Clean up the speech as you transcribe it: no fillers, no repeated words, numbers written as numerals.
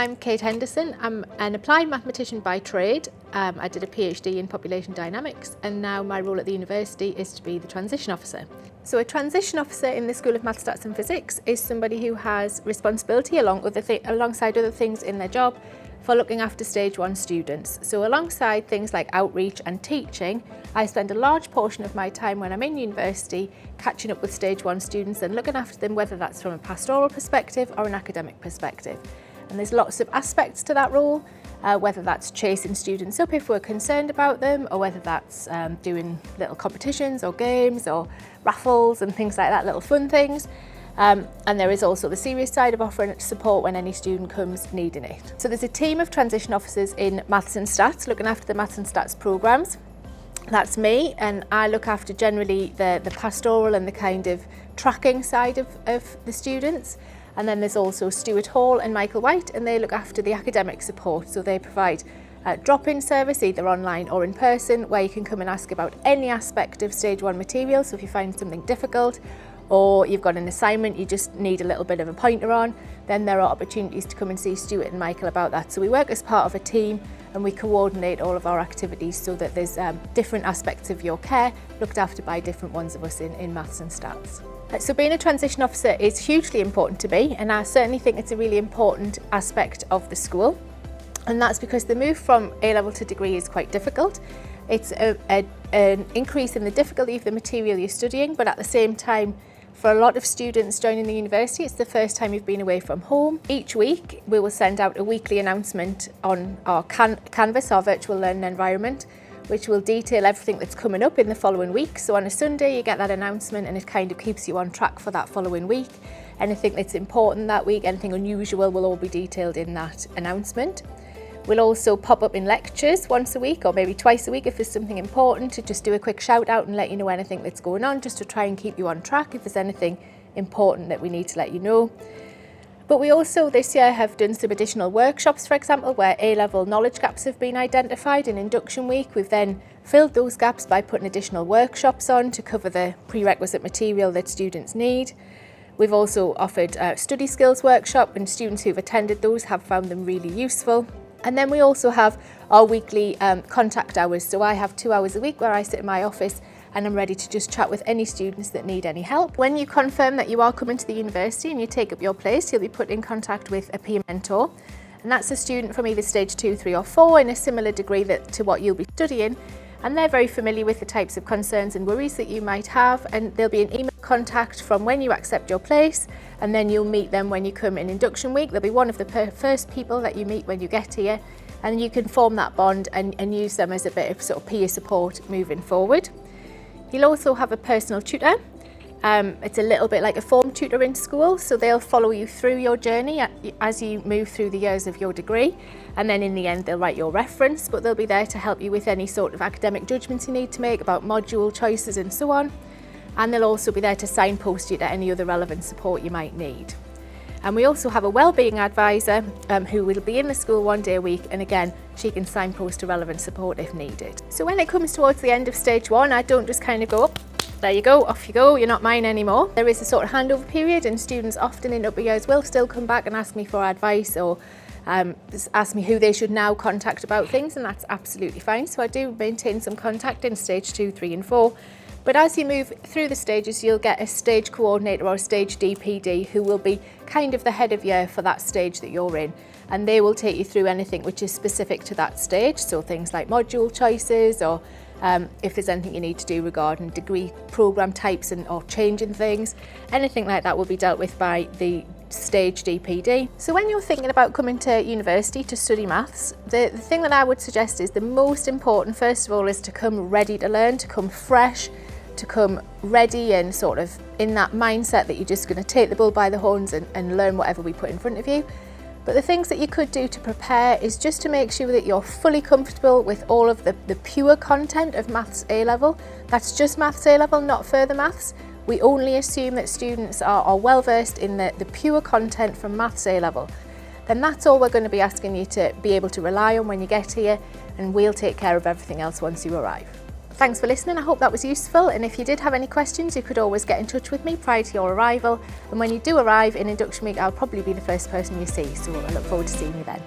I'm Kate Henderson. I'm an applied mathematician by trade. I did a PhD in population dynamics, and now my role at the university is to be the transition officer. So a transition officer in the School of Maths, Stats and Physics is somebody who has responsibility alongside other things in their job for looking after stage 1 students. So alongside things like outreach and teaching, I spend a large portion of my time when I'm in university catching up with stage 1 students and looking after them, whether that's from a pastoral perspective or an academic perspective. And there's lots of aspects to that role, whether that's chasing students up if we're concerned about them, or whether that's doing little competitions or games or raffles and things like that, little fun things. And there is also the serious side of offering support when any student comes needing it. So there's a team of transition officers in Maths and Stats looking after the Maths and Stats programmes. That's me, and I look after generally the pastoral and the kind of tracking side of the students. And then there's also Stuart Hall and Michael White, and they look after the academic support. So they provide a drop-in service, either online or in person, where you can come and ask about any aspect of stage 1 material. So if you find something difficult, or you've got an assignment you just need a little bit of a pointer on, then there are opportunities to come and see Stuart and Michael about that. So we work as part of a team and we coordinate all of our activities so that there's different aspects of your care looked after by different ones of us in Maths and Stats. So being a transition officer is hugely important to me, and I certainly think it's a really important aspect of the school. And that's because the move from A-level to degree is quite difficult. It's an increase in the difficulty of the material you're studying, but at the same time, for a lot of students joining the university, it's the first time you've been away from home. Each week, we will send out a weekly announcement on our Canvas, our virtual learning environment, which will detail everything that's coming up in the following week. So on a Sunday, you get that announcement and it kind of keeps you on track for that following week. Anything that's important that week, anything unusual will all be detailed in that announcement. We'll also pop up in lectures once a week or maybe twice a week if there's something important, to just do a quick shout out and let you know anything that's going on, just to try and keep you on track if there's anything important that we need to let you know. But we also this year have done some additional workshops, for example, where A-level knowledge gaps have been identified in induction week. We've then filled those gaps by putting additional workshops on to cover the prerequisite material that students need. We've also offered a study skills workshop, and students who've attended those have found them really useful. And then we also have our weekly contact hours. So I have 2 hours a week where I sit in my office and I'm ready to just chat with any students that need any help. When you confirm that you are coming to the university and you take up your place, you'll be put in contact with a peer mentor. And that's a student from either stage 2, 3 or 4 in a similar degree to what you'll be studying. And they're very familiar with the types of concerns and worries that you might have, and there'll be an email contact from when you accept your place, and then you'll meet them when you come in induction week. They'll be one of the first people that you meet when you get here, and you can form that bond and use them as a bit of sort of peer support moving forward. You'll also have a personal tutor. It's a little bit like a form tutor in school, so they'll follow you through your journey as you move through the years of your degree, and then in the end they'll write your reference, but they'll be there to help you with any sort of academic judgments you need to make about module choices and so on, and they'll also be there to signpost you to any other relevant support you might need. And we also have a wellbeing advisor who will be in the school 1 day a week, and again she can signpost to relevant support if needed. So when it comes towards the end of stage 1, I don't just kind of go up, there you go, off you go, you're not mine anymore. There is a sort of handover period, and students often in upper years will still come back and ask me for advice or ask me who they should now contact about things, and that's absolutely fine. So I do maintain some contact in stage 2, 3 and 4. But as you move through the stages, you'll get a stage coordinator or a stage DPD who will be kind of the head of year for that stage that you're in. And they will take you through anything which is specific to that stage. So things like module choices, or if there's anything you need to do regarding degree programme types or changing things, anything like that will be dealt with by the stage DPD. So when you're thinking about coming to university to study maths, the thing that I would suggest is the most important, first of all, is to come ready to learn, to come fresh, to come ready and sort of in that mindset that you're just going to take the bull by the horns and learn whatever we put in front of you. But the things that you could do to prepare is just to make sure that you're fully comfortable with all of the pure content of Maths A-level. That's just Maths A-level, not further maths. We only assume that students are well versed in the pure content from Maths A-level. Then that's all we're going to be asking you to be able to rely on when you get here, and we'll take care of everything else once you arrive. Thanks for listening, I hope that was useful, and if you did have any questions you could always get in touch with me prior to your arrival, and when you do arrive in induction week I'll probably be the first person you see, so I look forward to seeing you then.